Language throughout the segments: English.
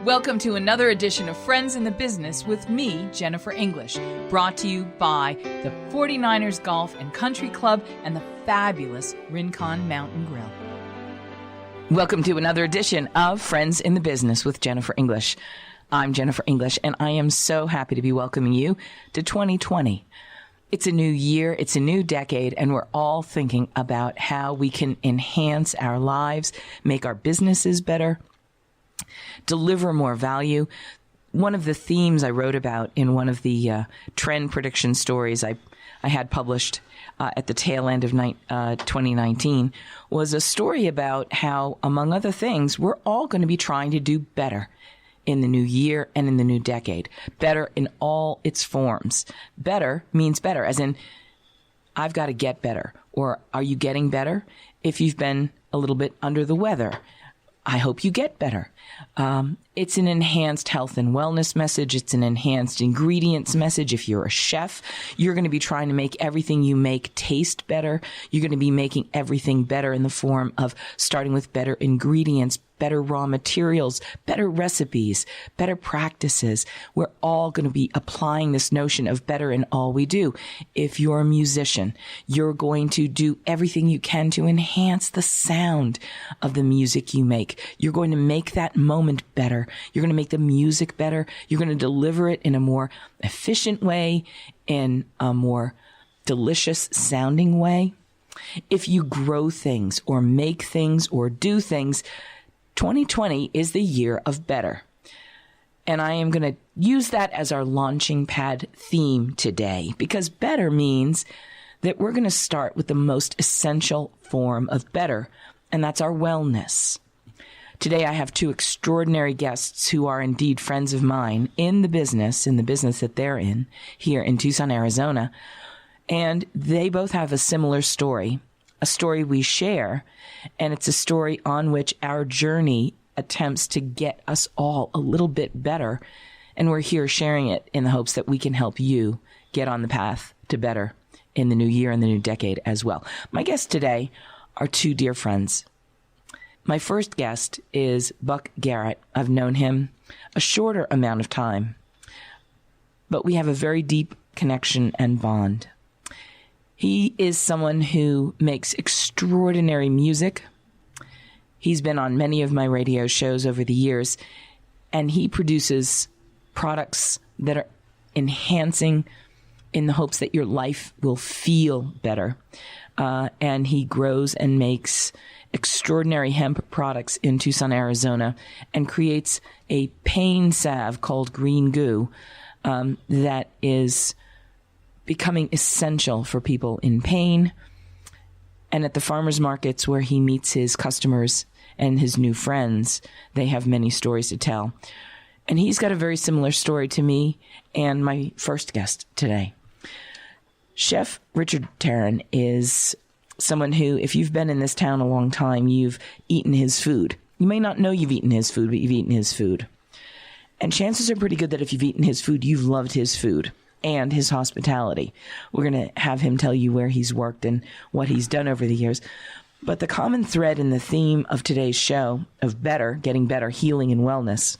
Welcome to another edition of Friends in the Business with me, Jennifer English, brought to you by the 49ers Golf and Country Club and the fabulous Rincon Mountain Grill. Welcome to another edition of Friends in the Business with Jennifer English. I'm Jennifer English, and I am so happy to be welcoming you to 2020. It's a new year, it's a new decade, and we're all thinking about how we can enhance our lives, make our businesses better, deliver more value. One of the themes I wrote about in one of the trend prediction stories I had published at the tail end of 2019 was a story about how, among other things, we're all going to be trying to do better in the new year and in the new decade. Better in all its forms. Better means better, as in, I've got to get better. Or are you getting better? If you've been a little bit under the weather, I hope you get better. It's an enhanced health and wellness message. It's an enhanced ingredients message. If you're a chef, you're going to be trying to make everything you make taste better. You're going to be making everything better in the form of starting with better ingredients, better raw materials, better recipes, better practices. We're all going to be applying this notion of better in all we do. If you're a musician, you're going to do everything you can to enhance the sound of the music you make. You're going to make that moment better. You're going to make the music better. You're going to deliver it in a more efficient way, in a more delicious sounding way. If you grow things or make things or do things, 2020 is the year of better. And I am going to use that as our launching pad theme today, because better means that we're going to start with the most essential form of better, and that's our wellness. Today, I have two extraordinary guests who are indeed friends of mine in the business that they're in here in Tucson, Arizona. And they both have a similar story, a story we share, and it's a story on which our journey attempts to get us all a little bit better. And we're here sharing it in the hopes that we can help you get on the path to better in the new year and the new decade as well. My guests today are two dear friends. My first guest is Buck Garrett. I've known him a shorter amount of time, but we have a very deep connection and bond. He is someone who makes extraordinary music. He's been on many of my radio shows over the years, and he produces products that are enhancing in the hopes that your life will feel better. And he grows and makes extraordinary hemp products in Tucson, Arizona, and creates a pain salve called Green Goo that is becoming essential for people in pain. And at the farmers markets where he meets his customers and his new friends, they have many stories to tell. And he's got a very similar story to me and my first guest today. Chef Richard Tarin is someone who, if you've been in this town a long time, you've eaten his food. You may not know you've eaten his food, but you've eaten his food. And chances are pretty good that if you've eaten his food, you've loved his food and his hospitality. We're going to have him tell you where he's worked and what he's done over the years. But the common thread in the theme of today's show of better, getting better, healing and wellness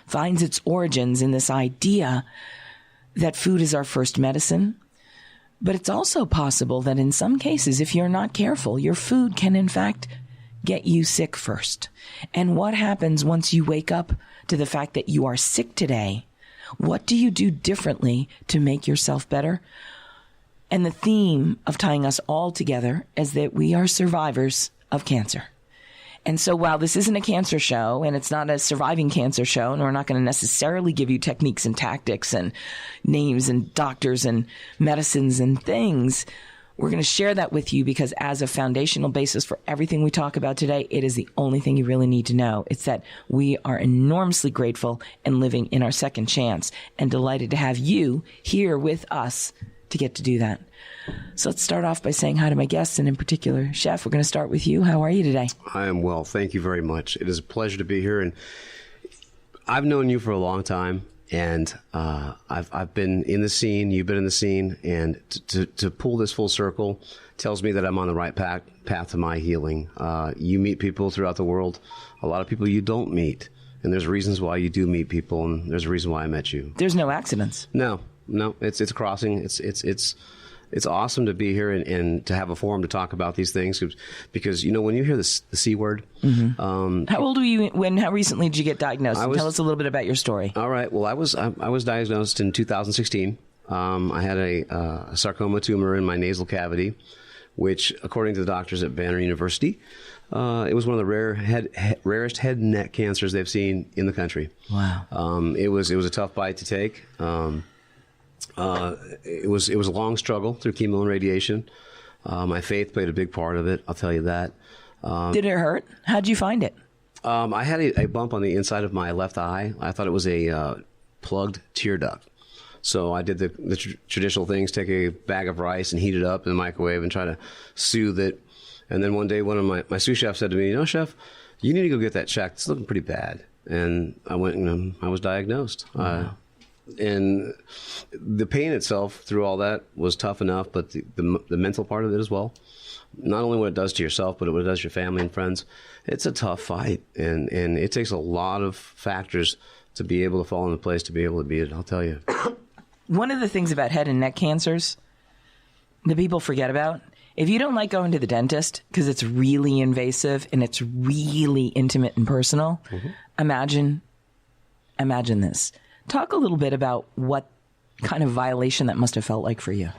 finds its origins in this idea that food is our first medicine. But it's also possible that in some cases, if you're not careful, your food can in fact get you sick first. And what happens once you wake up to the fact that you are sick today? What do you do differently to make yourself better? And the theme of tying us all together is that we are survivors of cancer. And so while this isn't a cancer show and it's not a surviving cancer show, and we're not going to necessarily give you techniques and tactics and names and doctors and medicines and things, we're going to share that with you because as a foundational basis for everything we talk about today, it is the only thing you really need to know. It's that we are enormously grateful and living in our second chance and delighted to have you here with us to get to do that. So let's start off by saying hi to my guests, and in particular, Chef, we're going to start with you. How are you today? I am well. Thank you very much. It is a pleasure to be here. And I've known you for a long time, and I've been in the scene. You've been in the scene. And to pull this full circle tells me that I'm on the right path to my healing. You meet people throughout the world, a lot of people you don't meet. And there's reasons why you do meet people, and there's a reason why I met you. There's no accidents. No, it's a crossing. It's awesome to be here and to have a forum to talk about these things because, when you hear the C word. Mm-hmm. How old were you how recently did you get diagnosed? Tell us a little bit about your story. All right. Well, I was diagnosed in 2016. I had a sarcoma tumor in my nasal cavity, which, according to the doctors at Banner University, it was one of the rarest head and neck cancers they've seen in the country. Wow. It was a tough bite to take. It was a long struggle through chemo and radiation. My faith played a big part of it. I'll tell you that. Did it hurt? How'd you find it? I had a bump on the inside of my left eye. I thought it was a plugged tear duct. So I did the traditional things: take a bag of rice and heat it up in the microwave and try to soothe it. And then one day, one of my sous chefs said to me, "Chef, you need to go get that checked. It's looking pretty bad." And I went and I was diagnosed. Wow. And the pain itself through all that was tough enough, but the mental part of it as well. Not only what it does to yourself, but what it does to your family and friends. It's a tough fight, and it takes a lot of factors to be able to fall into place to be able to beat it, I'll tell you. One of the things about head and neck cancers that people forget about, if you don't like going to the dentist because it's really invasive and it's really intimate and personal, imagine this. Talk a little bit about what kind of violation that must have felt like for you.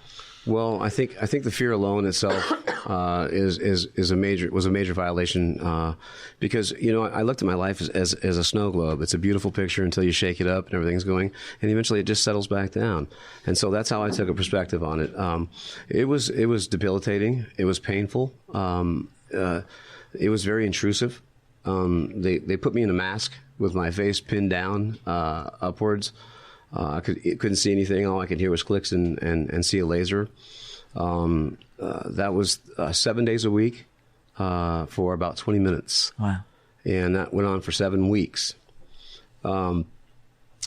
Well, I think the fear alone itself was a major violation because I looked at my life as a snow globe. It's a beautiful picture until you shake it up and everything's going, and eventually it just settles back down. And so that's how I took a perspective on it. It was debilitating. It was painful. It was very intrusive. They put me in a mask with my face pinned down upwards. I couldn't see anything. All I could hear was clicks and see a laser. That was 7 days a week for about 20 minutes. Wow. And that went on for 7 weeks. The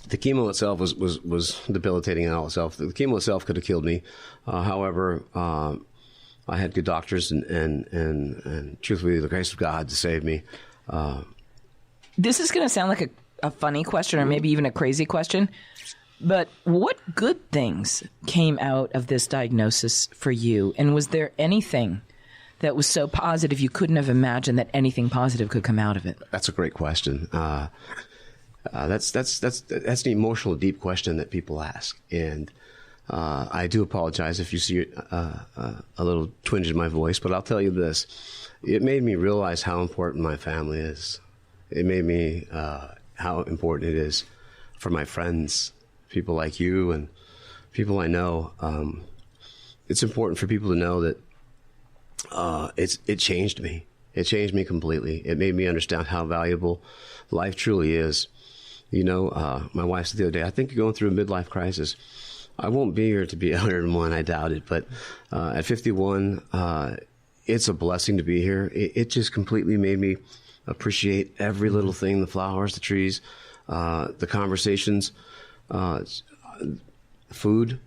chemo itself was debilitating in all itself. The chemo itself could have killed me. However, I had good doctors and truthfully, the grace of God to save me. This is going to sound like a funny question or maybe even a crazy question, but what good things came out of this diagnosis for you? And was there anything that was so positive you couldn't have imagined that anything positive could come out of it? That's a great question. That's an emotional, deep question that people ask. And I do apologize if you see a little twinge in my voice, but I'll tell you this. It made me realize how important my family is. It made me how important it is for my friends, people like you and people I know. It's important for people to know that it changed me. It changed me completely. It made me understand how valuable life truly is. My wife said the other day, I think you're going through a midlife crisis. I won't be here to be 101, I doubt it. But at 51, it's a blessing to be here. It just completely made me appreciate every little thing, the flowers, the trees, the conversations, food,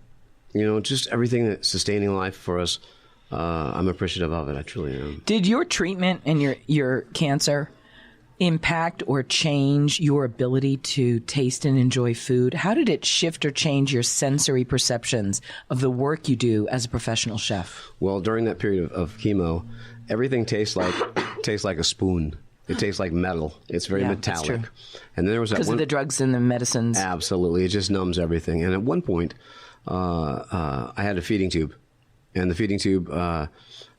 just everything that's sustaining life for us. I'm appreciative of it. I truly am. Did your treatment and your cancer impact or change your ability to taste and enjoy food? How did it shift or change your sensory perceptions of the work you do as a professional chef? Well, during that period of chemo, everything tastes like a spoon. It tastes like metal. It's very metallic. That's true. And then there was that because of the drugs and the medicines. Absolutely, it just numbs everything. And at one point, I had a feeding tube, and the feeding tube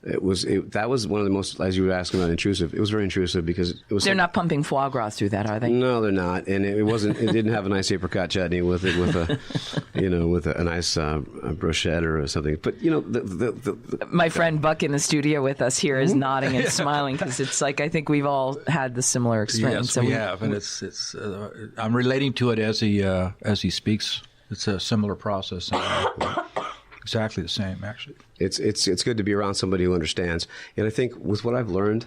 that was one of the most, as you were asking about, intrusive. It was very intrusive because it was. They're not pumping foie gras through that, are they? No, they're not, and it wasn't. It didn't have a nice apricot chutney with a nice brochette or something. But my friend Buck in the studio with us here is nodding and smiling because it's like I think we've all had the similar experience. Yes, we have, and it's. I'm relating to it as he speaks. It's a similar process. Exactly the same, actually. It's good to be around somebody who understands. And I think with what I've learned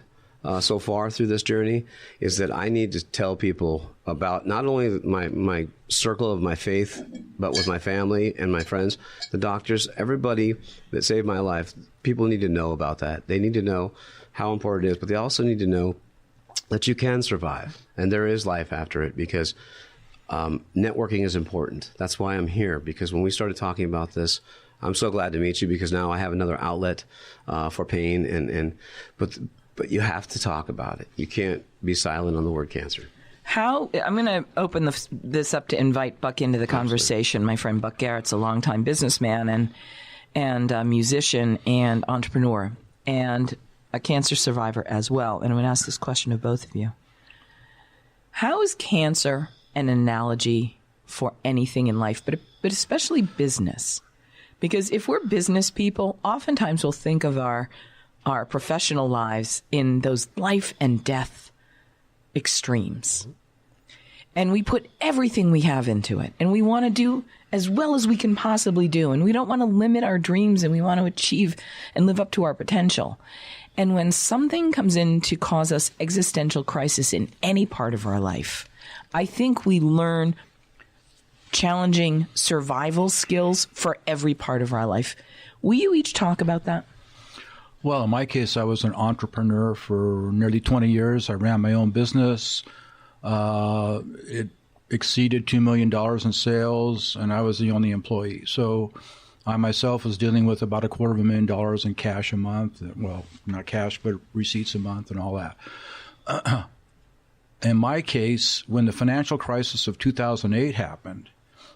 so far through this journey is that I need to tell people about not only my circle of my faith, but with my family and my friends, the doctors, everybody that saved my life. People need to know about that. They need to know how important it is, but they also need to know that you can survive, and there is life after it, because networking is important. That's why I'm here, because when we started talking about this, I'm so glad to meet you, because now I have another outlet for pain, but you have to talk about it. You can't be silent on the word cancer. I'm going to open this up to invite Buck into the conversation. Absolutely. My friend Buck Garrett's a longtime businessman and a musician and entrepreneur and a cancer survivor as well. And I'm going to ask this question of both of you. How is cancer an analogy for anything in life, but especially business? Because if we're business people, oftentimes we'll think of our professional lives in those life and death extremes. And we put everything we have into it. And we want to do as well as we can possibly do. And we don't want to limit our dreams, and we want to achieve and live up to our potential. And when something comes in to cause us existential crisis in any part of our life, I think we learn challenging survival skills for every part of our life. Will you each talk about that? Well, in my case, I was an entrepreneur for nearly 20 years. I ran my own business. It exceeded $2 million in sales, and I was the only employee. So I myself was dealing with about $250,000 in cash a month. Well, not cash, but receipts a month and all that. In my case, when the financial crisis of 2008 happened,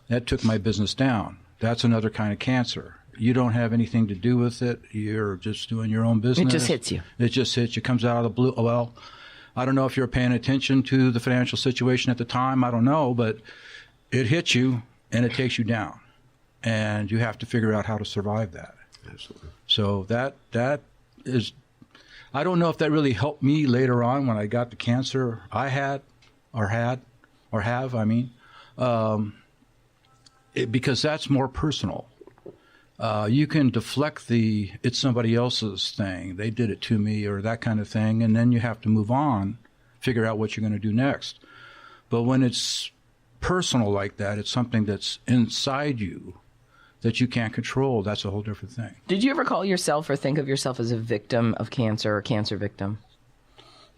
that took my business down. That's another kind of cancer. You don't have anything to do with it. You're just doing your own business. It just hits you. It just hits you. Comes out of the blue. Well, I don't know if you're paying attention to the financial situation at the time. I don't know, but it hits you and it takes you down. And you have to figure out how to survive that. Absolutely. So that is, I don't know if that really helped me later on when I got the cancer I had, because that's more personal. You can deflect it's somebody else's thing. They did it to me, or that kind of thing. And then you have to move on, figure out what you're going to do next. But when it's personal like that, it's something that's inside you that you can't control. That's a whole different thing. Did you ever call yourself or think of yourself as a victim of cancer or cancer victim?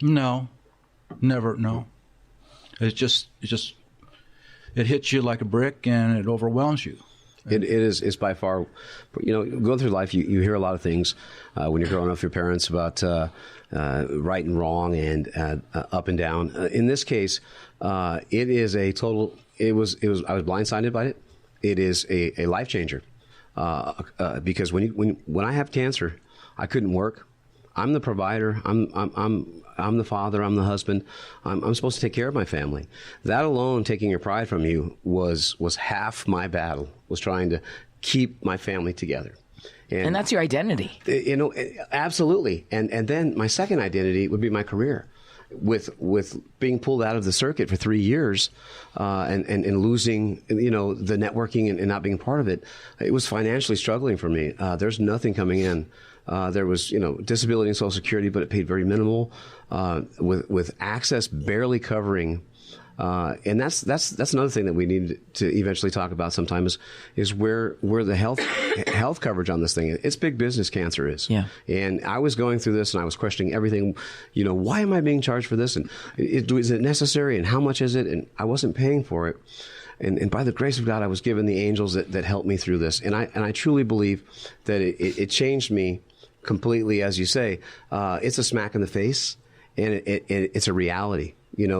No, never. No. It hits you like a brick and it overwhelms you. It's by far, going through life, you hear a lot of things when you're growing up with your parents about right and wrong and up and down. In this case, it is a total. I was blindsided by it. It is a life changer because when I have cancer, I couldn't work. I'm the provider. I'm the father. I'm the husband. I'm supposed to take care of my family. That alone, taking your pride from you, was half my battle. Was trying to keep my family together. And that's your identity. Absolutely. And then my second identity would be my career. With being pulled out of the circuit for 3 years and losing, the networking and not being part of it, it was financially struggling for me. There's nothing coming in. There was, disability and Social Security, but it paid very minimal, with access barely covering. And that's another thing that we need to eventually talk about sometime is where the health coverage on this thing. It's big business, cancer is. Yeah. And I was going through this and I was questioning everything. Why am I being charged for this? And is it necessary? And how much is it? And I wasn't paying for it. And by the grace of God, I was given the angels that helped me through this. And I truly believe that it changed me completely, as you say. It's a smack in the face, and it's a reality. In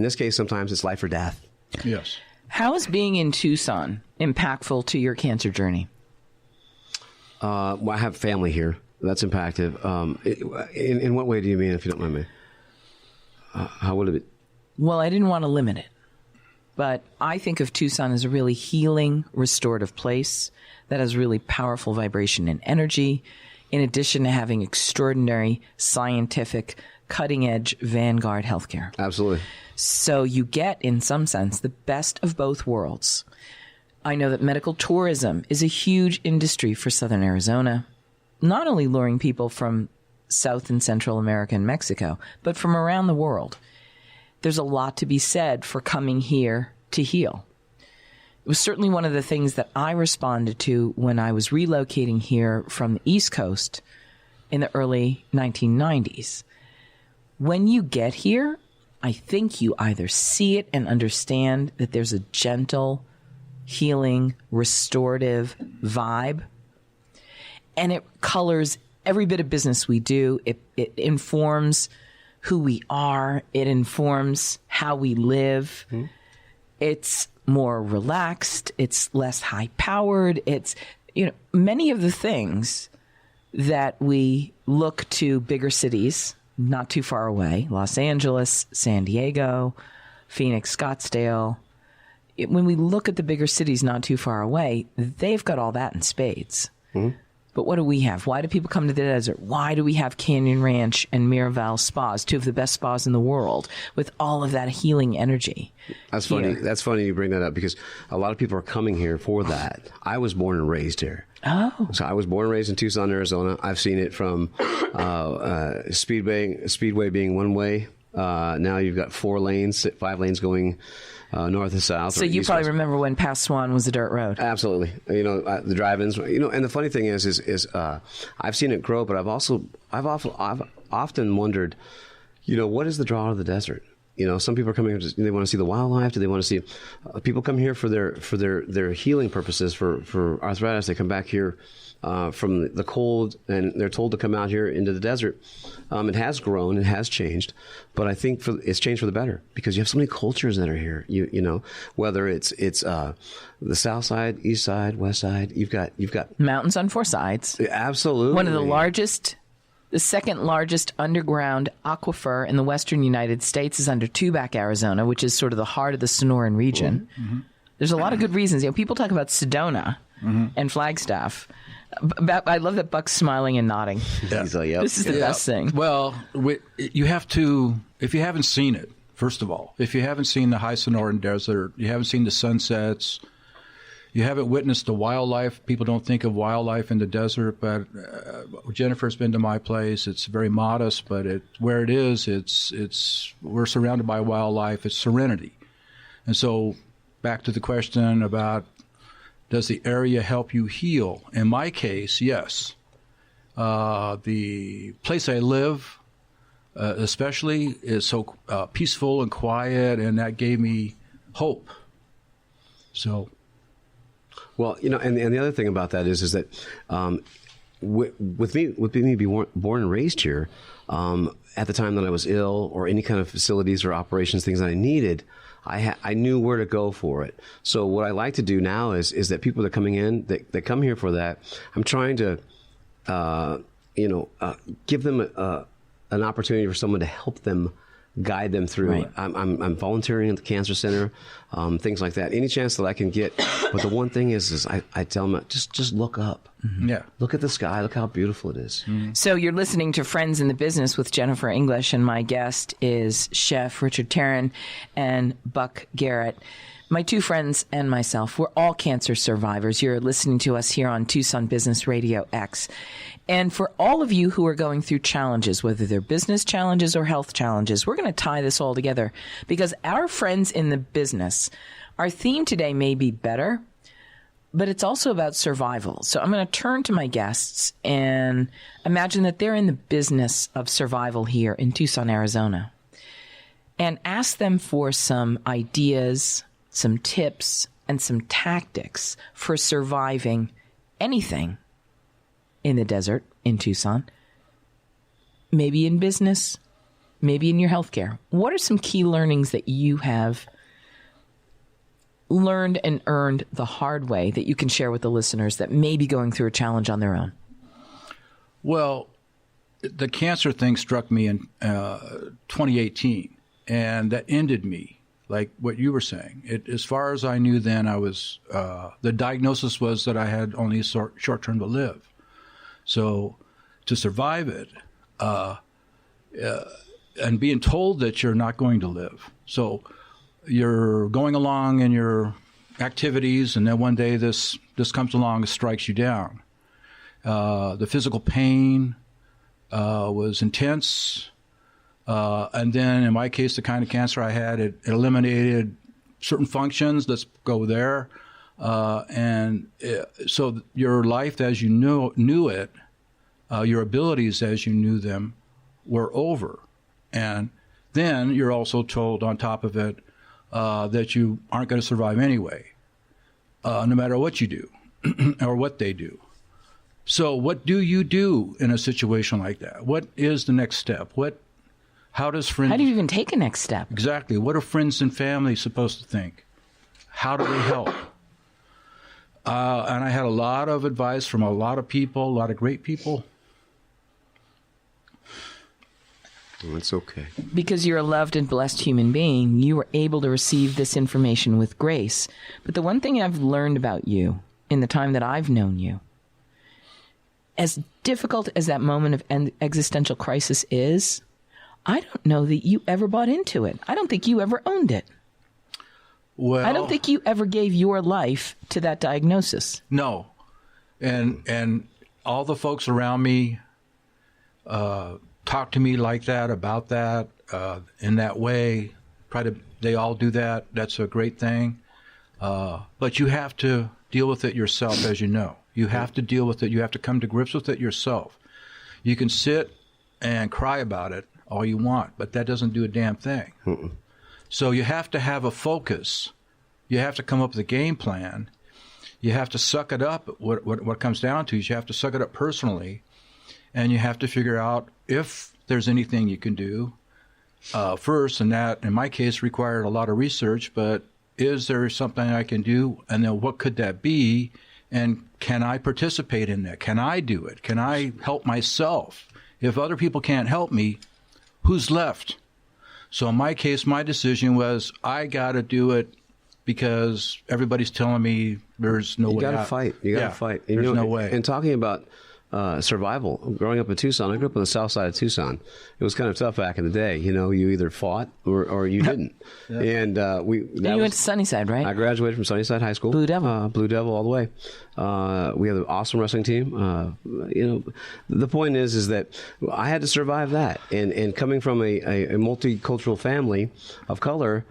this case, sometimes it's life or death. Yes. How is being in Tucson impactful to your cancer journey? Well, I have family here. That's impactful. In what way do you mean, if you don't mind me? How would it be? Well, I didn't want to limit it, but I think of Tucson as a really healing, restorative place that has really powerful vibration and energy, in addition to having extraordinary scientific cutting-edge vanguard healthcare. Absolutely. So you get, in some sense, the best of both worlds. I know that medical tourism is a huge industry for Southern Arizona, not only luring people from South and Central America and Mexico, but from around the world. There's a lot to be said for coming here to heal. It was certainly one of the things that I responded to when I was relocating here from the East Coast in the early 1990s. when you get here, I think you either see it and understand that there's a gentle, healing, restorative vibe, and it colors every bit of business we do. It informs who we are. It informs how we live. Mm-hmm. It's more relaxed. It's less high-powered. It's, many of the things that we look to bigger cities not too far away, Los Angeles, San Diego, Phoenix, Scottsdale. When we look at the bigger cities not too far away, they've got all that in spades. Mm-hmm. But what do we have? Why do people come to the desert? Why do we have Canyon Ranch and Miraval spas, two of the best spas in the world, with all of that healing energy? That's funny. That's funny you bring that up, because a lot of people are coming here for that. I was born and raised here. Oh. So I was born and raised in Tucson, Arizona. I've seen it from Speedway being one way. Now you've got 5 lanes going north and south. So you probably remember when past Swan was a dirt road. Absolutely. The drive-ins. And the funny thing is I've seen it grow, but I've often wondered, what is the draw of the desert? Some people are coming here. They want to see the wildlife. Do they want to see? People come here for their healing purposes. For arthritis, they come back here from the cold, and they're told to come out here into the desert. It has grown, it has changed, but I think it's changed for the better, because you have so many cultures that are here. Whether it's the south side, east side, west side. You've got mountains on 4 sides. Absolutely, one of the largest. The second largest underground aquifer in the western United States is under Tubac, Arizona, which is sort of the heart of the Sonoran region. Mm-hmm. There's a lot of good reasons. People talk about Sedona and Flagstaff. I love that Buck's smiling and nodding. Yeah. He's like, yep. This is the best thing. Well, you have to, if you haven't seen it, first of all, if you haven't seen the high Sonoran Desert, you haven't seen the sunsets, you haven't witnessed the wildlife. People don't think of wildlife in the desert, but Jennifer's been to my place. It's very modest, but where it is, we're surrounded by wildlife. It's serenity. And so back to the question about, does the area help you heal? In my case, yes. The place I live, especially, is so peaceful and quiet, and that gave me hope. So... Well, and the other thing about that is that with me being born and raised here, at the time that I was ill or any kind of facilities or operations, things that I needed, I knew where to go for it. So what I like to do now is that people that are coming in, that come here for that, I'm trying to, give them an opportunity for someone to help them, guide them through. Right. I'm volunteering at the cancer center, things like that. Any chance that I can get. But the one thing is I tell them, just look up. Mm-hmm. Yeah. Look at the sky. Look how beautiful it is. Mm-hmm. So you're listening to Friends in the Business with Jennifer English, and my guest is Chef Richard Tarin and Buck Garrett. My 2 friends and myself, we're all cancer survivors. You're listening to us here on Tucson Business Radio X. And for all of you who are going through challenges, whether they're business challenges or health challenges, we're going to tie this all together, because our friends in the business, our theme today may be better, but it's also about survival. So I'm going to turn to my guests and imagine that they're in the business of survival here in Tucson, Arizona, and ask them for some ideas, some tips, and some tactics for surviving anything in the desert in Tucson, maybe in business, maybe in your healthcare. What are some key learnings that you have learned and earned the hard way that you can share with the listeners that may be going through a challenge on their own? Well, the cancer thing struck me in 2018, and that ended me. Like what you were saying, as far as I knew then, I was the diagnosis was that I had only a short term to live. So to survive it, and being told that you're not going to live. So you're going along in your activities, and then one day this comes along and strikes you down. The physical pain was intense. And then in my case, the kind of cancer I had, it eliminated certain functions. Let's go there. So your life as you knew it, your abilities as you knew them were over. And then you're also told on top of it that you aren't going to survive anyway, no matter what you do or what they do. So what do you do in a situation like that? What is the next step? How do you even take a next step? Exactly. What are friends and family supposed to think? How do they help? And I had a lot of advice from a lot of people, a lot of great people. Well, it's okay. Because you're a loved and blessed human being, you were able to receive this information with grace. But the one thing I've learned about you in the time that I've known you, as difficult as that moment of existential crisis is, I don't know that you ever bought into it. I don't think you ever owned it. Well, I don't think you ever gave your life to that diagnosis. No. And all the folks around me talk to me like that, about that, in that way. They all do that. That's a great thing. But you have to deal with it yourself, as you know. You have to deal with it. You have to come to grips with it yourself. You can sit and cry about it all you want, but that doesn't do a damn thing. Mm-mm. So you have to have a focus. You have to come up with a game plan. You have to suck it up. What comes down to is you have to suck it up personally, and you have to figure out if there's anything you can do first, and that, in my case, required a lot of research, but is there something I can do, and then what could that be, and can I participate in that? Can I do it? Can I help myself? If other people can't help me, who's left? So in my case, my decision was I got to do it because everybody's telling me there's no way out. You got to fight. You got to fight. There's no way. And talking about survival, growing up in Tucson, I grew up on the south side of Tucson. It was kind of tough back in the day. You know, you either fought or you didn't. Yeah. And you went to Sunnyside, right? I graduated from Sunnyside High School. Blue Devil. Blue Devil all the way. We have an awesome wrestling team. You know, the point is that I had to survive that. And coming from a multicultural family of color,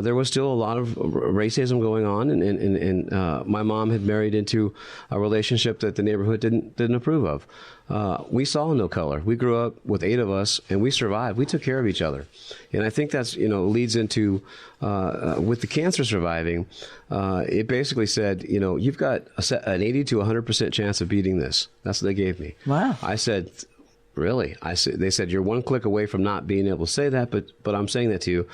there was still a lot of racism going on, and my mom had married into a relationship that the neighborhood didn't approve of. We saw no color. We grew up with 8 of us, and we survived. We took care of each other, and I think that's leads into with the cancer surviving. It basically said, you've got an 80 to 100% chance of beating this. That's what they gave me. Wow. I said, really? They said, you're one click away from not being able to say that, but I'm saying that to you.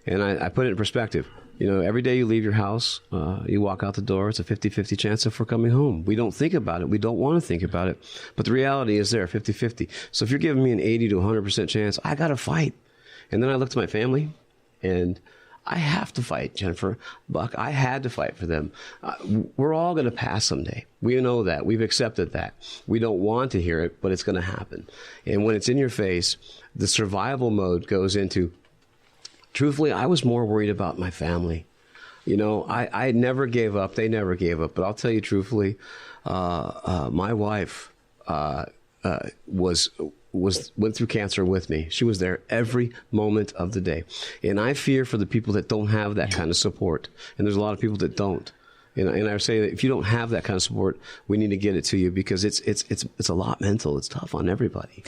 And I put it in perspective. Every day you leave your house, you walk out the door, it's a 50-50 chance of we're coming home. We don't think about it. We don't want to think about it. But the reality is there, 50-50. So if you're giving me an 80 to 100% chance, I got to fight. And then I looked at my family, and I have to fight, Jennifer. Buck, I had to fight for them. We're all going to pass someday. We know that. We've accepted that. We don't want to hear it, but it's going to happen. And when it's in your face, the survival mode goes into, truthfully, I was more worried about my family. I never gave up. They never gave up. But I'll tell you truthfully, my wife went through cancer with me. She was there every moment of the day. And I fear for the people that don't have that kind of support. And there's a lot of people that don't. And I say that if you don't have that kind of support, we need to get it to you, because it's a lot mental. It's tough on everybody.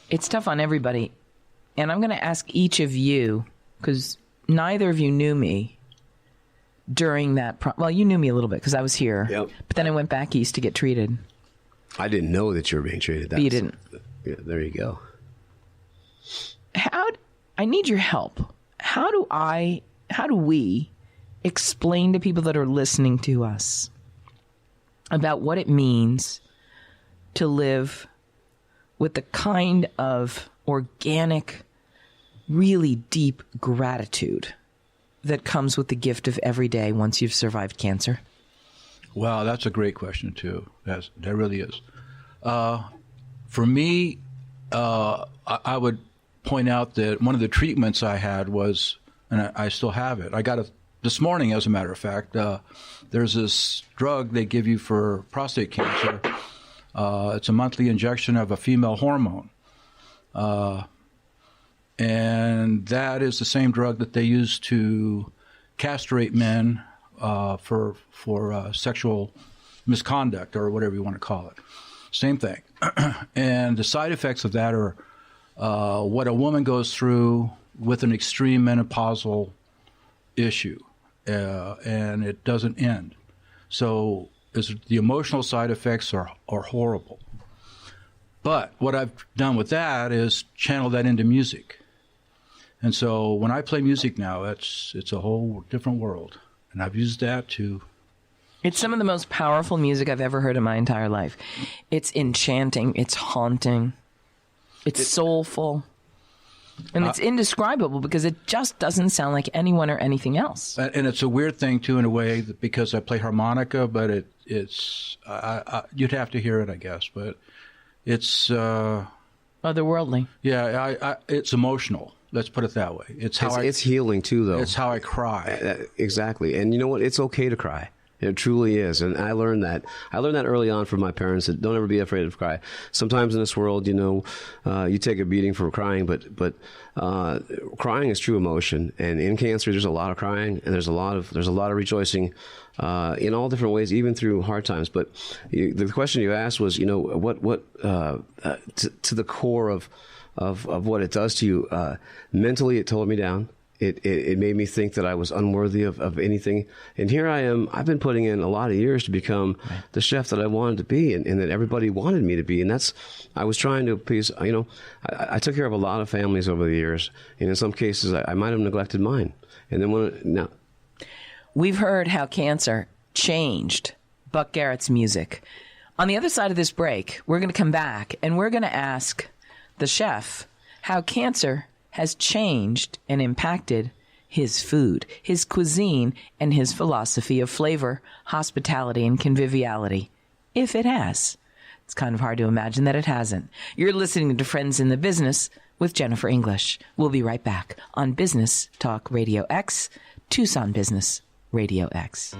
It's tough on everybody. And I'm going to ask each of you, because neither of you knew me during that. Well, you knew me a little bit because I was here. Yep. But then I went back east to get treated. I didn't know that you were being treated. You didn't. Yeah, there you go. I need your help. How do we explain to people that are listening to us about what it means to live with the kind of organic, really deep gratitude that comes with the gift of every day once you've survived cancer? Wow, that's a great question, too. That really is. For me, I would point out that one of the treatments I had was, and I still have it, I got it this morning, as a matter of fact. There's this drug they give you for prostate cancer. It's a monthly injection of a female hormone. And that is the same drug that they use to castrate men for sexual misconduct, or whatever you want to call it. Same thing. And the side effects of that are what a woman goes through with an extreme menopausal issue, and it doesn't end. So the emotional side effects are horrible. But what I've done with that is channel that into music. And so when I play music now, it's a whole different world. And I've used that to... It's some of the most powerful music I've ever heard in my entire life. It's enchanting. It's haunting. It's soulful. And it's indescribable because it just doesn't sound like anyone or anything else. And it's a weird thing, too, in a way, because I play harmonica, but it's you'd have to hear it, I guess. But it's... otherworldly. Yeah, it's emotional. Let's put it that way. It's healing, too, though. It's how I cry. Exactly. And you know what? It's okay to cry. It truly is. And I learned that. I learned that early on from my parents, that don't ever be afraid of cry. Sometimes in this world, you take a beating for crying, but crying is true emotion. And in cancer, there's a lot of crying, and there's a lot of rejoicing in all different ways, even through hard times. But the question you asked was, what to the core of what it does to you. Mentally, it tore me down. It made me think that I was unworthy of anything. And here I am. I've been putting in a lot of years to become the chef that I wanted to be and that everybody wanted me to be. And I was trying to please, I took care of a lot of families over the years. And in some cases, I might have neglected mine. And then We've heard how cancer changed Buck Garrett's music. On the other side of this break, we're going to come back and we're going to ask the chef how cancer has changed and impacted his food, his cuisine, and his philosophy of flavor, hospitality, and conviviality, if it has. It's kind of hard to imagine that it hasn't. You're listening to Friends in the Business with Jennifer English. We'll be right back on Business Talk Radio X, Tucson Business Radio X.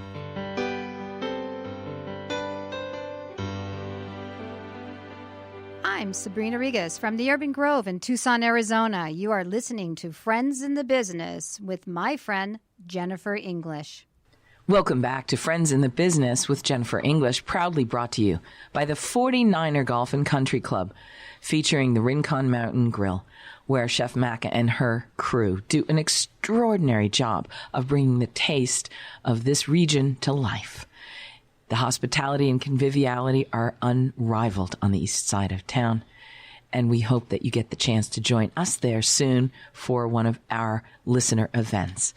I'm Sabrina Regas from the Urban Grove in Tucson, Arizona. You are listening to Friends in the Business with my friend, Jennifer English. Welcome back to Friends in the Business with Jennifer English, proudly brought to you by the 49er Golf and Country Club, featuring the Rincon Mountain Grill, where Chef Macca and her crew do an extraordinary job of bringing the taste of this region to life. The hospitality and conviviality are unrivaled on the east side of town, and we hope that you get the chance to join us there soon for one of our listener events.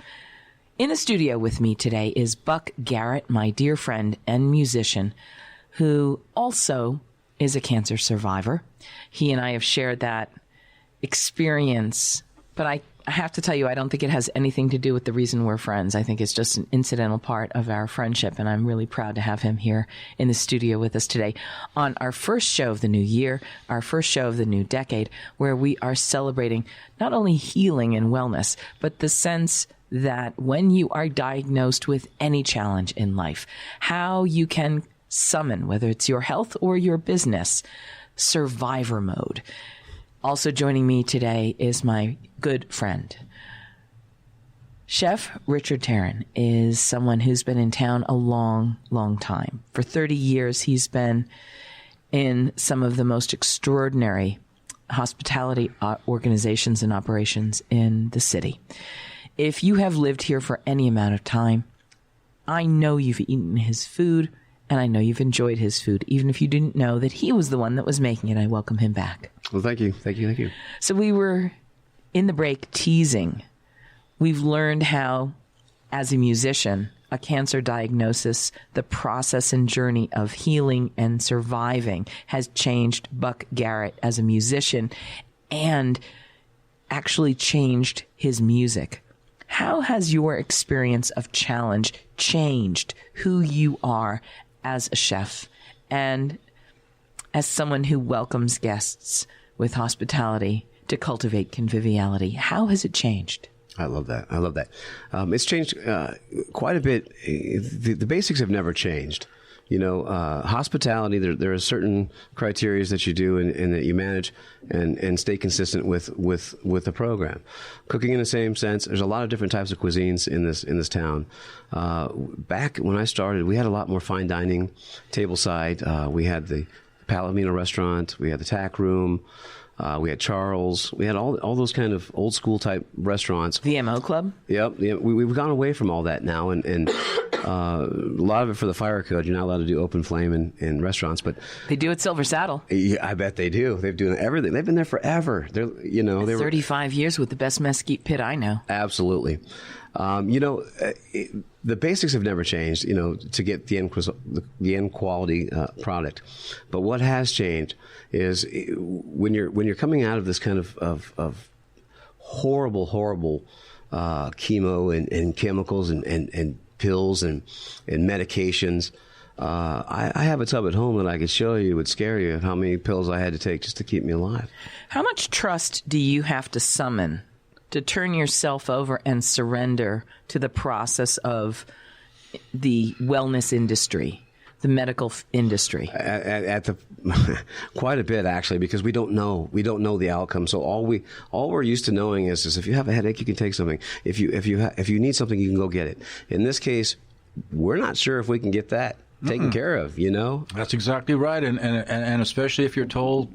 In the studio with me today is Buck Garrett, my dear friend and musician, who also is a cancer survivor. He and I have shared that experience, but I have to tell you, I don't think it has anything to do with the reason we're friends. I think it's just an incidental part of our friendship, and I'm really proud to have him here in the studio with us today on our first show of the new year, our first show of the new decade, where we are celebrating not only healing and wellness, but the sense that when you are diagnosed with any challenge in life, how you can summon, whether it's your health or your business, survivor mode. Also joining me today is my good friend. Chef Richard Tarin is someone who's been in town a long, long time. For 30 years, he's been in some of the most extraordinary hospitality organizations and operations in the city. If you have lived here for any amount of time, I know you've eaten his food, and I know you've enjoyed his food, even if you didn't know that he was the one that was making it. I welcome him back. Well, thank you. Thank you. Thank you. So we were in the break teasing. We've learned how, as a musician, a cancer diagnosis, the process and journey of healing and surviving has changed Buck Garrett as a musician and actually changed his music. How has your experience of challenge changed who you are as a chef and as someone who welcomes guests with hospitality to cultivate conviviality? How has it changed? I love that. I love that. It's changed quite a bit. The basics have never changed. Hospitality, there are certain criteria that you do and that you manage and stay consistent with the program. Cooking in the same sense, there's a lot of different types of cuisines in this town. Back when I started, we had a lot more fine dining, tableside. We had the Palomino restaurant, we had the tack room. We had Charles. We had all those kind of old school type restaurants. VMO Club? Yep. We've gone away from all that now, and a lot of it for the fire code. You're not allowed to do open flame in restaurants, but They do at Silver Saddle. yeah, I bet they do. They've doing everything. They've been there forever. They were 35 years with the best mesquite pit I know. absolutely. The basics have never changed. To get the end quality product, but what has changed is when you're coming out of this kind of horrible chemo and chemicals and pills and medications. I have a tub at home that I could show you. It would scare you how many pills I had to take just to keep me alive. How much trust do you have to summon to turn yourself over and surrender to the process of the wellness industry, the medical industry? Quite a bit, actually, because we don't know the outcome. So all we're used to knowing is if you have a headache, you can take something. If you need something, you can go get it. In this case, we're not sure if we can get that taken care of. That's exactly right, and especially if you're told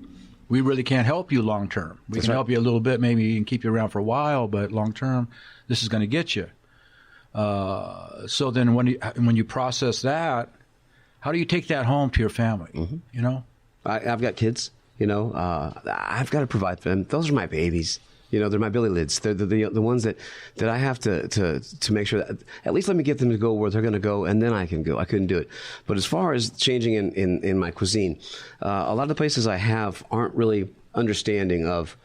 we really can't help you long term. We That's can right. help you a little bit, maybe and keep you around for a while, but long term, this is going to get you. So then, when you process that, how do you take that home to your family? Mm-hmm. I've got kids. I've got to provide for them. Those are my babies. They're my billy lids. They're the ones that I have to make sure that at least let me get them to go where they're going to go, and then I can go. I couldn't do it. But as far as changing in my cuisine, a lot of the places I have aren't really understanding of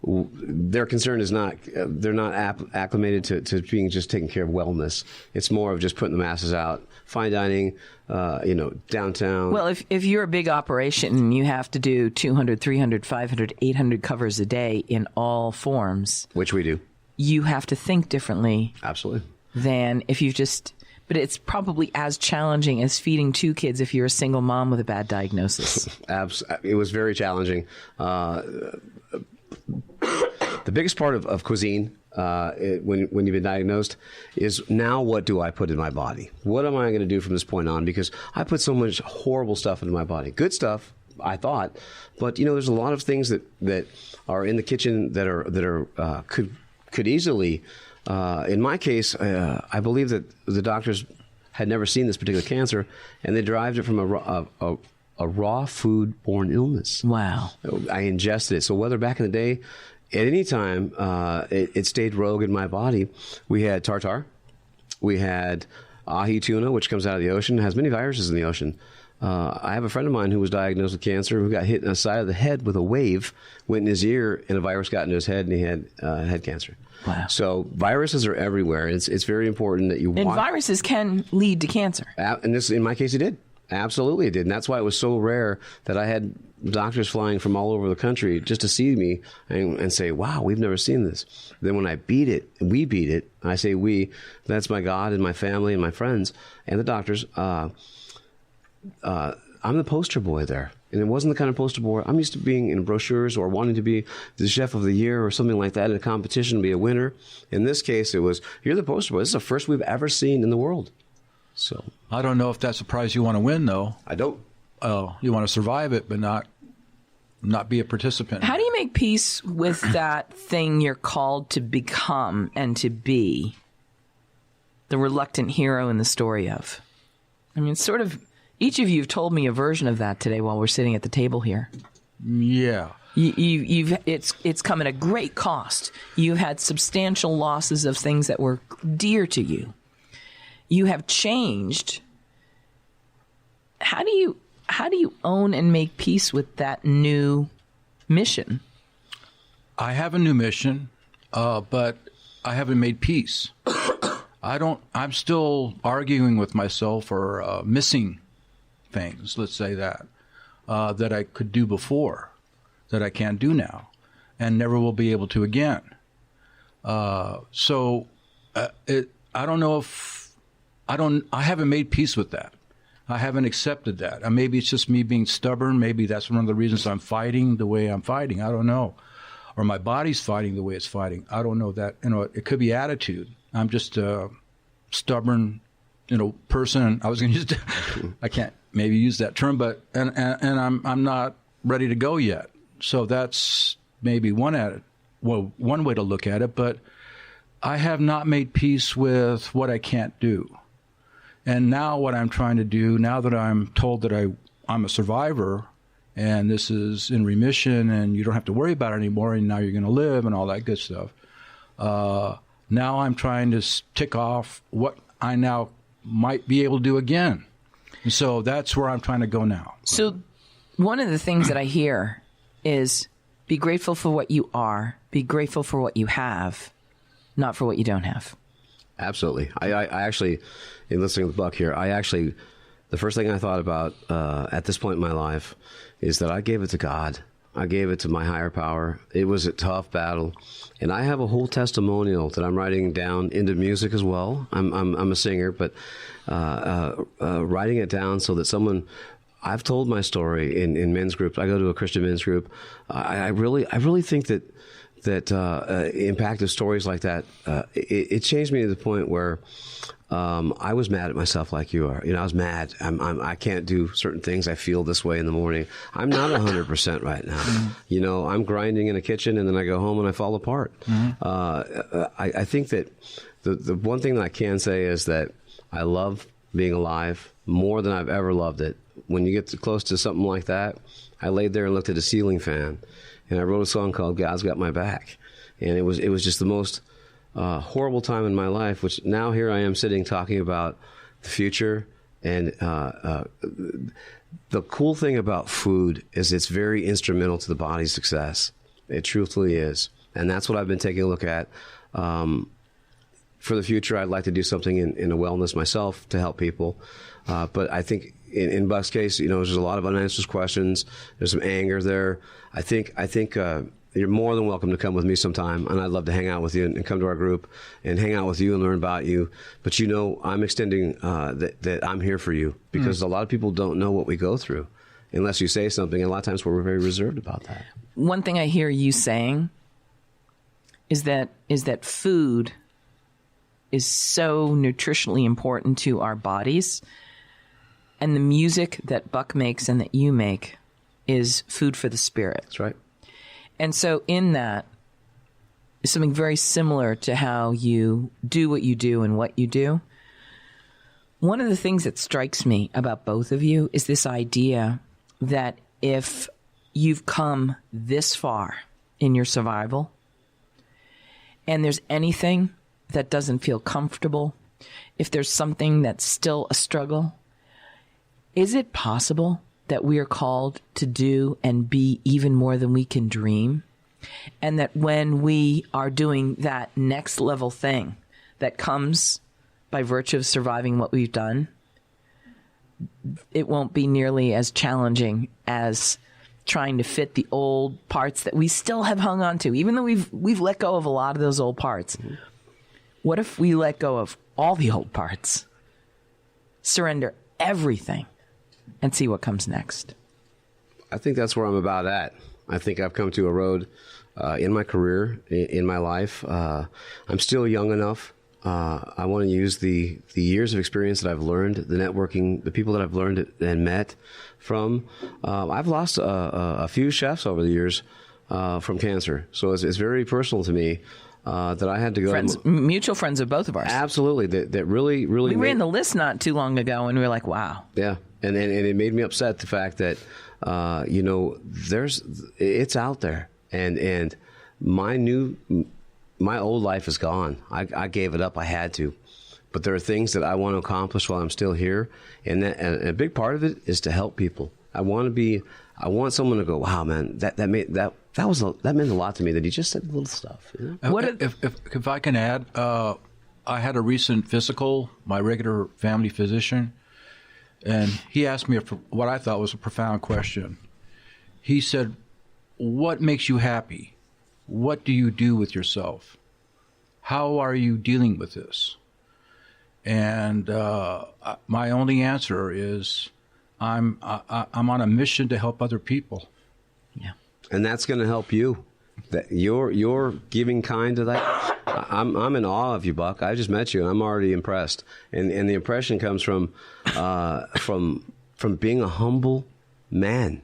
their concern is not they're not acclimated to being just taking care of wellness. It's more of just putting the masses out, fine dining, downtown. Well, if you're a big operation and you have to do 200, 300, 500, 800 covers a day in all forms, which we do, you have to think differently. Absolutely. Than if you just. But it's probably as challenging as feeding 2 kids if you're a single mom with a bad diagnosis. It was very challenging. The biggest part of cuisine when you've been diagnosed is now what do I put in my body? What am I going to do from this point on? Because I put so much horrible stuff into my body. Good stuff, I thought, but there's a lot of things that are in the kitchen that are could easily. In my case, I believe that the doctors had never seen this particular cancer, and they derived it from a raw food-borne illness. Wow. I ingested it. So whether back in the day, at any time, it stayed rogue in my body. We had tartar. We had ahi tuna, which comes out of the ocean, has many viruses in the ocean. I have a friend of mine who was diagnosed with cancer, who got hit in the side of the head with a wave, went in his ear, and a virus got into his head, and he had head cancer. Wow. So viruses are everywhere. It's very important that you and watch. Viruses can lead to cancer. And this, in my case, it did. Absolutely, it did. And that's why it was so rare that I had doctors flying from all over the country just to see me and say, wow, we've never seen this. Then when I beat it, we beat it, I say we, that's my God and my family and my friends and the doctors. I'm the poster boy there. And it wasn't the kind of poster boy. I'm used to being in brochures or wanting to be the chef of the year or something like that in a competition, be a winner. In this case, it was, you're the poster boy. This is the first we've ever seen in the world. So I don't know if that's a prize you want to win, though. I don't. You want to survive it, but not be a participant. How do you make peace with that thing you're called to become and to be the reluctant hero in the story of? I mean, sort of, each of you have told me a version of that today while we're sitting at the table here. Yeah. It's come at a great cost. You've had substantial losses of things that were dear to you. You have changed. How do you own and make peace with that new mission? I have a new mission, but I haven't made peace. I'm still arguing with myself or missing things, let's say that I could do before, that I can't do now, and never will be able to again. I don't know if I haven't made peace with that. I haven't accepted that. Maybe it's just me being stubborn. Maybe that's one of the reasons I'm fighting the way I'm fighting. I don't know. Or my body's fighting the way it's fighting. I don't know that. It could be attitude. I'm just a stubborn, person. I was going to use, I can't maybe use that term, but and I'm not ready to go yet. So that's maybe one way to look at it. But I have not made peace with what I can't do. And now what I'm trying to do, now that I'm told that I'm a survivor and this is in remission and you don't have to worry about it anymore and now you're going to live and all that good stuff, now I'm trying to tick off what I now might be able to do again. And so that's where I'm trying to go now. So one of the things that I hear is be grateful for what you are, be grateful for what you have, not for what you don't have. Absolutely. I actually, in listening to Buck here, the first thing I thought about at this point in my life is that I gave it to God. I gave it to my higher power. It was a tough battle. And I have a whole testimonial that I'm writing down into music as well. I'm a singer, but writing it down so that I've told my story in men's groups. I go to a Christian men's group. I really think that impact of stories like that, it changed me to the point where I was mad at myself like you are. I was mad. I can't do certain things. I feel this way in the morning. I'm not 100% right now. Mm-hmm. I'm grinding in a kitchen and then I go home and I fall apart. Mm-hmm. I think that the one thing that I can say is that I love being alive more than I've ever loved it. When you get close to something like that, I laid there and looked at a ceiling fan. And I wrote a song called God's Got My Back. And it was just the most horrible time in my life, which now here I am sitting talking about the future. And the cool thing about food is it's very instrumental to the body's success. It truthfully is. And that's what I've been taking a look at. For the future, I'd like to do something in a wellness myself to help people. But I think in Buck's case, there's a lot of unanswered questions. There's some anger there. I think you're more than welcome to come with me sometime, and I'd love to hang out with you and come to our group and hang out with you and learn about you. But I'm extending that I'm here for you because a lot of people don't know what we go through unless you say something. And a lot of times we're very reserved about that. One thing I hear you saying is that food is so nutritionally important to our bodies. And the music that Buck makes and that you make is food for the spirit. That's right. And so in that is something very similar to how you do what you do and what you do. One of the things that strikes me about both of you is this idea that if you've come this far in your survival and there's anything that doesn't feel comfortable, if there's something that's still a struggle, is it possible that we are called to do and be even more than we can dream? And that when we are doing that next level thing that comes by virtue of surviving what we've done, it won't be nearly as challenging as trying to fit the old parts that we still have hung on to, even though we've let go of a lot of those old parts. Mm-hmm. What if we let go of all the old parts, surrender everything, and see what comes next? I think that's where I'm about at. I think I've come to a road in my career, in my life. I'm still young enough. I want to use the years of experience that I've learned, the networking, the people that I've learned and met from. I've lost a few chefs over the years from cancer. So it's very personal to me. That I had to go. Mutual friends of both of ours. Absolutely. That really. We ran the list not too long ago, and we were like, wow. Yeah. And it made me upset, the fact that, it's out there. And my old life is gone. I gave it up. I had to. But there are things that I want to accomplish while I'm still here. And a big part of it is to help people. I want someone to go, wow, man, that meant a lot to me that he just said little stuff. If I can add, I had a recent physical, my regular family physician, and he asked me what I thought was a profound question. He said, what makes you happy? What do you do with yourself? How are you dealing with this? And my only answer is, I'm on a mission to help other people. Yeah. And that's going to help you. That you're giving kind to that. I'm in awe of you, Buck. I just met you, and I'm already impressed. And the impression comes from being a humble man.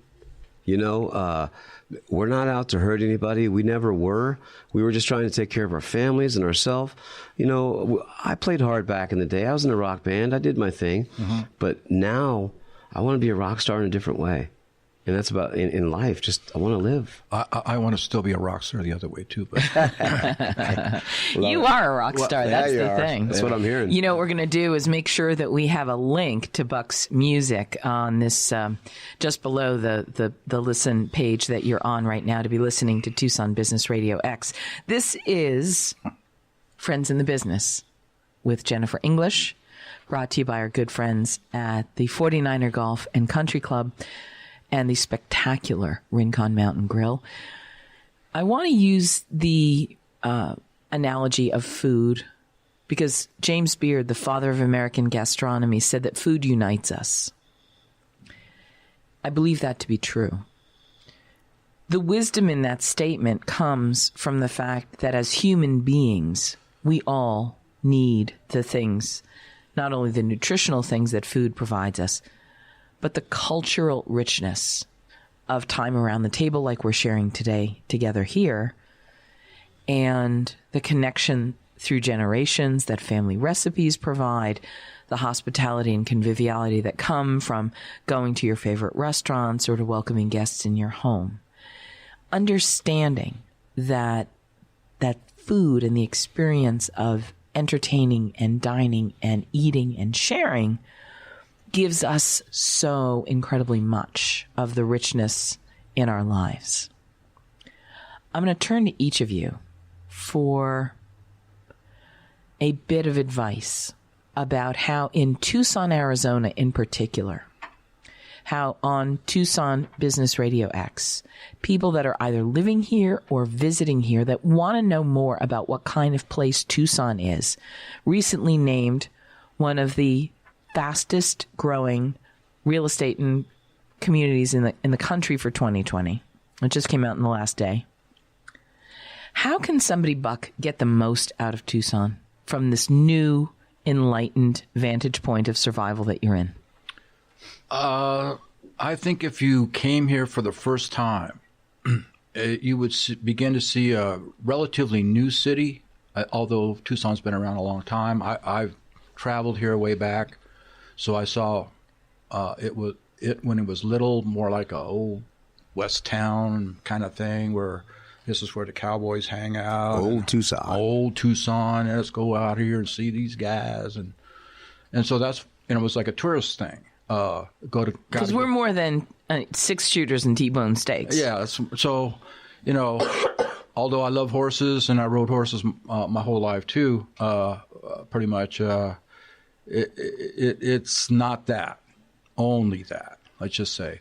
We're not out to hurt anybody. We never were. We were just trying to take care of our families and ourselves. I played hard back in the day. I was in a rock band. I did my thing. Mm-hmm. But now I want to be a rock star in a different way. And that's about in life. Just I want to live. I want to still be a rock star the other way too. But you are a rock star. That's the thing. That's what I'm hearing. What we're going to do is make sure that we have a link to Buck's music on this, just below the listen page that you're on right now to be listening to Tucson Business Radio X. This is Friends in the Business with Jennifer English, brought to you by our good friends at the 49er Golf and Country Club and the spectacular Rincon Mountain Grill. I want to use the analogy of food because James Beard, the father of American gastronomy, said that food unites us. I believe that to be true. The wisdom in that statement comes from the fact that as human beings, we all need the things, not only the nutritional things that food provides us, but the cultural richness of time around the table like we're sharing today together here, and the connection through generations that family recipes provide, the hospitality and conviviality that come from going to your favorite restaurants or to welcoming guests in your home. Understanding that food and the experience of entertaining and dining and eating and sharing gives us so incredibly much of the richness in our lives. I'm going to turn to each of you for a bit of advice about how in Tucson, Arizona in particular, how on Tucson Business Radio X, people that are either living here or visiting here that want to know more about what kind of place Tucson is, recently named one of the fastest growing real estate and communities in the country for 2020. It just came out in the last day. How can somebody, Buck, get the most out of Tucson from this new enlightened vantage point of survival that you're in? I think if you came here for the first time, you would begin to see a relatively new city, although Tucson's been around a long time. I've traveled here way back. So I saw it when it was little, more like a old West Town kind of thing, where this is where the cowboys hang out. Old Tucson. Let's go out here and see these guys, and so that's it was like a tourist thing. Because we're more than 6 shooters and T-bone steaks. Yeah. So although I love horses and I rode horses my whole life too, pretty much. It's not that, only that, let's just say.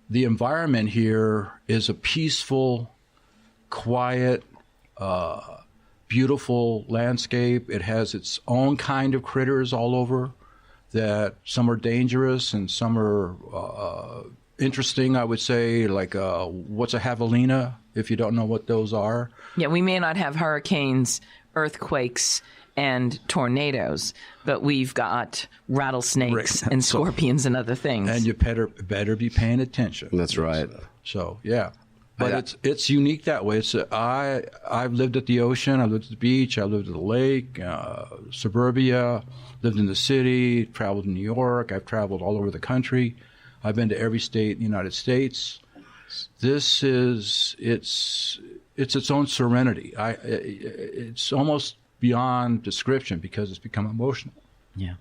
The environment here is a peaceful, quiet, beautiful landscape. It has its own kind of critters all over, that some are dangerous and some are interesting, I would say, like what's a javelina, if you don't know what those are. Yeah, we may not have hurricanes, earthquakes, and tornadoes, but we've got rattlesnakes and scorpions and other things. And you better be paying attention. That's right. So yeah, but it's unique that way. It's I've lived at the ocean, I've lived at the beach, I've lived at the lake, suburbia, lived in the city, traveled in New York. I've traveled all over the country. I've been to every state in the United States. This is it's its own serenity. It's almost beyond description because it's become emotional. Yeah.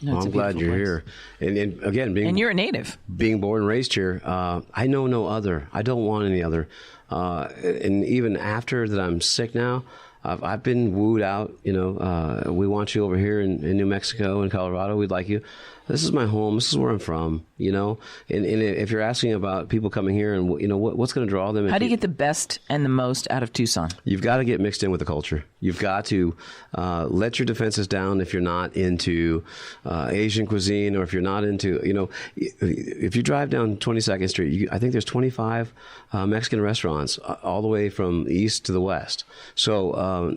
No, well, I'm glad you're here. And again, and you're a native. Being born and raised here, I know no other. I don't want any other. And even after that I'm sick now, I've been wooed out. We want you over here in New Mexico and Colorado. We'd like you. This is my home. This is where I'm from, And if you're asking about people coming here and, what's going to draw them. How do you get the best and the most out of Tucson? You've got to get mixed in with the culture. You've got to let your defenses down if you're not into Asian cuisine, or if you're not into, if you drive down 22nd Street, I think there's 25 Mexican restaurants all the way from east to the west. So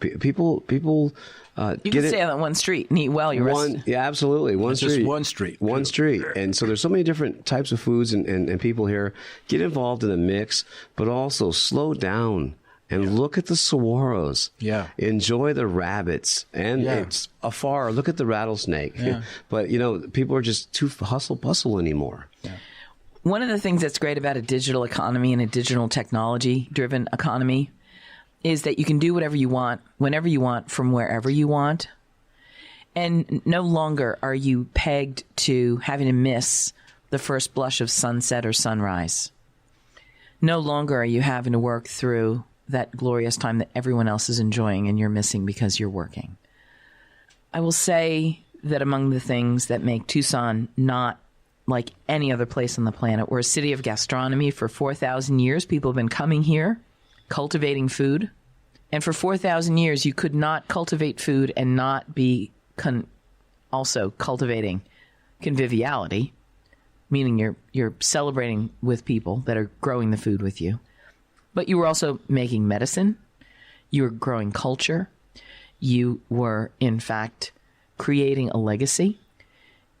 people You can stay on that one street and eat well. Yeah, absolutely. One street. Just one street. One street. And so there's so many different types of foods and people here. Get involved in the mix, but also slow down and look at the saguaros. Yeah. Enjoy the rabbits. And it's afar. Look at the rattlesnake. Yeah. But, people are just too hustle-bustle anymore. Yeah. One of the things that's great about a digital economy and a digital technology-driven economy is that you can do whatever you want, whenever you want, from wherever you want. And no longer are you pegged to having to miss the first blush of sunset or sunrise. No longer are you having to work through that glorious time that everyone else is enjoying and you're missing because you're working. I will say that among the things that make Tucson not like any other place on the planet, we're a city of gastronomy. For 4,000 years, people have been coming here, cultivating food. And for 4,000 years, you could not cultivate food and not be also cultivating conviviality, meaning you're celebrating with people that are growing the food with you. But you were also making medicine. You were growing culture. You were, in fact, creating a legacy.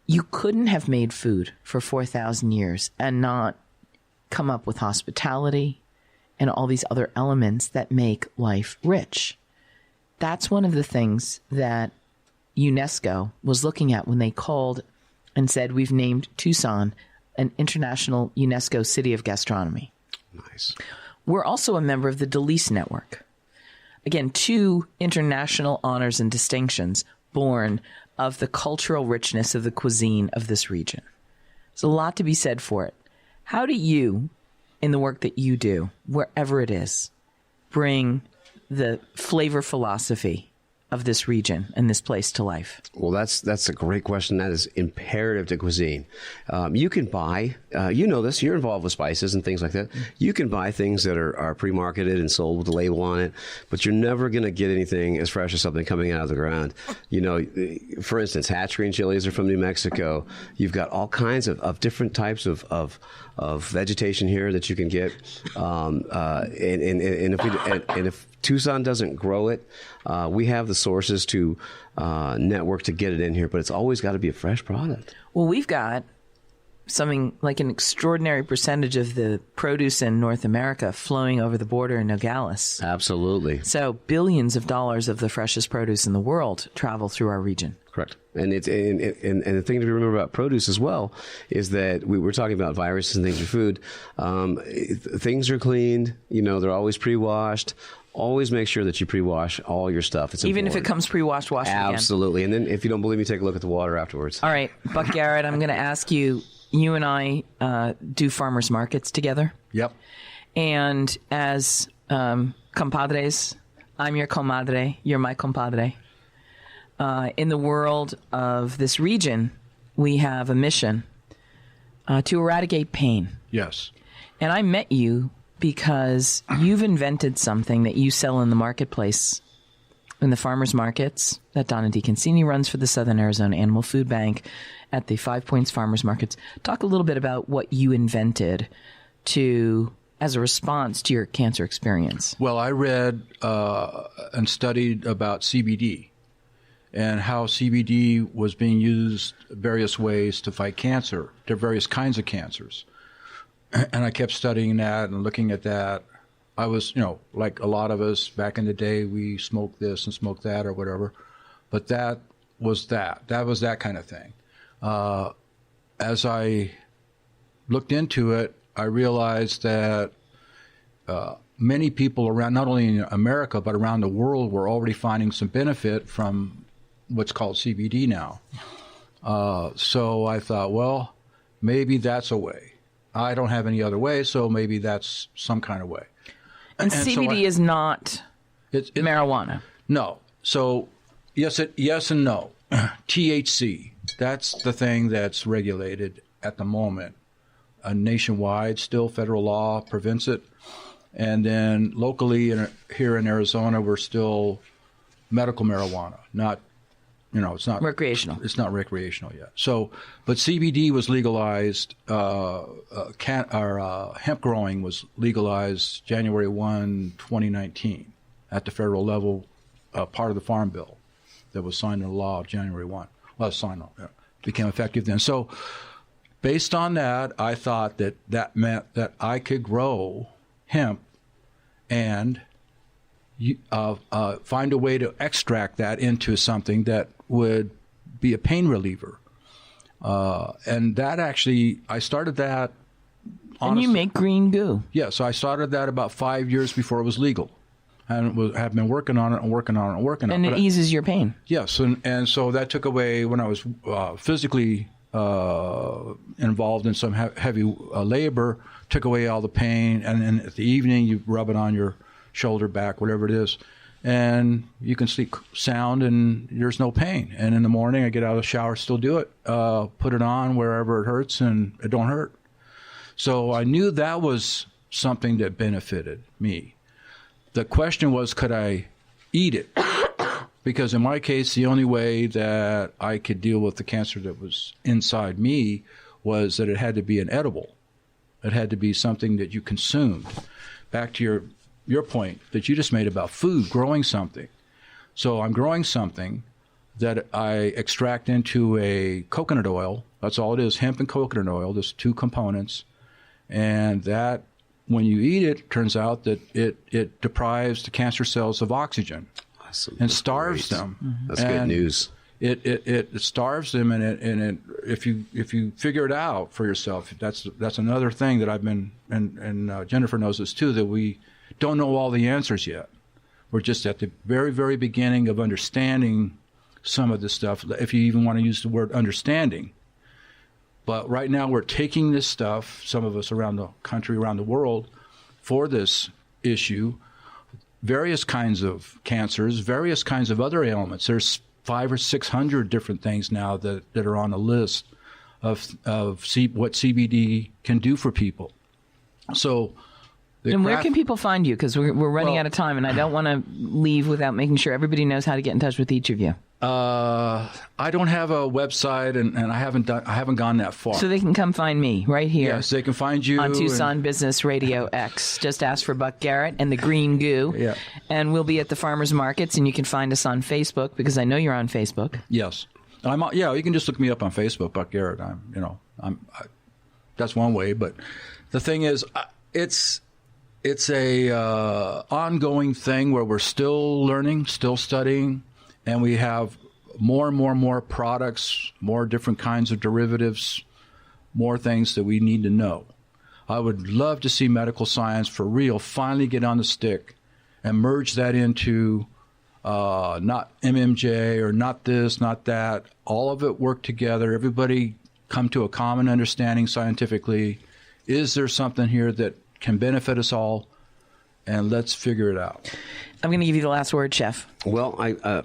You couldn't have made food for 4,000 years and not come up with hospitality and all these other elements that make life rich. That's one of the things that UNESCO was looking at when they called and said, we've named Tucson an international UNESCO city of gastronomy. Nice. We're also a member of the Delice Network. Again, 2 international honors and distinctions born of the cultural richness of the cuisine of this region. There's a lot to be said for it. How do you, in the work that you do, wherever it is, bring the flavor philosophy of this region and this place to life? Well, that's a great question. That is imperative to cuisine. You can buy, you know this, you're involved with spices and things like that. You can buy things that are pre-marketed and sold with a label on it, but you're never going to get anything as fresh as something coming out of the ground. For instance, hatch green chilies are from New Mexico. You've got all kinds of different types of vegetation here that you can get. And if Tucson doesn't grow it, we have the sources to network to get it in here, but it's always got to be a fresh product. Well, we've got something like an extraordinary percentage of the produce in North America flowing over the border in Nogales. Absolutely. So billions of dollars of the freshest produce in the world travel through our region. Correct. And and the thing to remember about produce as well is that we were talking about viruses and things in food. Things are cleaned. They're always pre-washed. Always make sure that you pre-wash all your stuff. It's even important. If it comes pre-washed, wash it again. Absolutely. And then if you don't believe me, take a look at the water afterwards. All right. Buck Garrett, I'm going to ask you, you and I do farmers markets together. Yep. And as compadres, I'm your comadre, you're my compadre. In the world of this region, we have a mission to eradicate pain. Yes. And I met you because you've invented something that you sell in the marketplace, in the farmers markets that Donna DeConcini runs for the Southern Arizona Animal Food Bank at the 5 Points Farmers Markets. Talk a little bit about what you invented as a response to your cancer experience. Well, I read and studied about CBD and how CBD was being used various ways to fight cancer, to various kinds of cancers. And I kept studying that and looking at that. I was, like a lot of us back in the day, we smoked this and smoked that or whatever. But that was that. That was that kind of thing. As I looked into it, I realized that many people around, not only in America, but around the world, were already finding some benefit from what's called CBD now. So I thought, well, maybe that's a way. I don't have any other way, so maybe that's some kind of way. And CBD is not marijuana. No. So yes and no. THC, that's the thing that's regulated at the moment. Nationwide, still federal law prevents it. And then locally here in Arizona, we're still medical marijuana, not it's not recreational. It's not recreational yet. So, but CBD was legalized. Hemp growing was legalized January 1, 2019, at the federal level, part of the Farm Bill. that was signed into law January 1. Well, signed on, became effective then. So based on that, I thought that meant that I could grow hemp and find a way to extract that into something that would be a pain reliever. And that actually, I started that. Honestly, and you make green goo. Yes, I started that about 5 years before it was legal. And have been working on it and working on it and working on it. And it eases your pain. Yes, and so that took away, when I was physically involved in some heavy labor, took away all the pain. And then at the evening, you rub it on your shoulder, back, whatever it is, and you can sleep sound and there's no pain. And in the morning, I get out of the shower, still do it, put it on wherever it hurts, and it don't hurt. So I knew that was something that benefited me. The question was, could I eat it? Because in my case, the only way that I could deal with the cancer that was inside me was that it had to be an edible. It had to be something that you consumed. Back to your point that you just made about food, growing something. So I'm growing something that I extract into a coconut oil. That's all it is, hemp and coconut oil. There's two components. And that, when you eat it, turns out that it deprives the cancer cells of oxygen. Awesome. And starves them. Mm-hmm. That's good news. It starves them, and if you figure it out for yourself, that's another thing that I've been, and Jennifer knows this too, that we don't know all the answers yet. We're just at the very, very beginning of understanding some of this stuff, if you even want to use the word understanding. But right now we're taking this stuff, some of us around the country, around the world, for this issue, various kinds of cancers, various kinds of other ailments. There's 500 or 600 different things now that are on a list of what CBD can do for people. So, and where can people find you? Because we're running out of time, and I don't want to leave without making sure everybody knows how to get in touch with each of you. I don't have a website, and I haven't gone that far. So they can come find me right here. Yes, they can find you on Tucson Business Radio X. Just ask for Buck Garrett and the Green Goo. Yeah. And we'll be at the farmers markets, and you can find us on Facebook, because I know you're on Facebook. Yes. You can just look me up on Facebook, Buck Garrett. That's one way, but the thing is, it's a ongoing thing where we're still learning, still studying, and we have more and more products, more different kinds of derivatives, more things that we need to know. I would love to see medical science for real finally get on the stick and merge that into not MMJ or not this, not that. All of it work together. Everybody come to a common understanding scientifically. Is there something here that can benefit us all? And let's figure it out. I'm going to give you the last word, Chef. Well,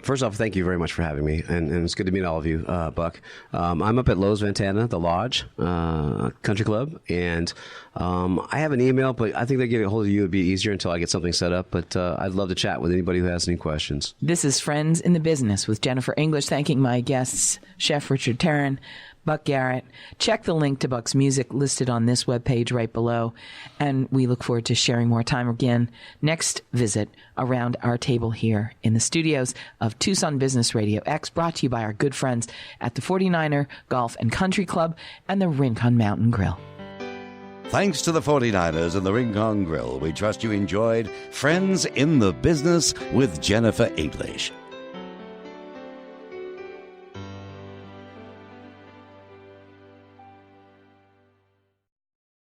first off, thank you very much for having me, and it's good to meet all of you, Buck. I'm up at Lowe's Ventana, the Lodge Country Club, and I have an email, but I think that getting a hold of you would be easier until I get something set up, but I'd love to chat with anybody who has any questions. This is Friends in the Business with Jennifer English, thanking my guests, Chef Richard Tarin, Buck Garrett. Check the link to Buck's music listed on this webpage right below. And we look forward to sharing more time again next visit around our table here in the studios of Tucson Business Radio X, brought to you by our good friends at the 49er Golf and Country Club and the Rincon Mountain Grill. Thanks to the 49ers and the Rincon Grill, we trust you enjoyed Friends in the Business with Jennifer English.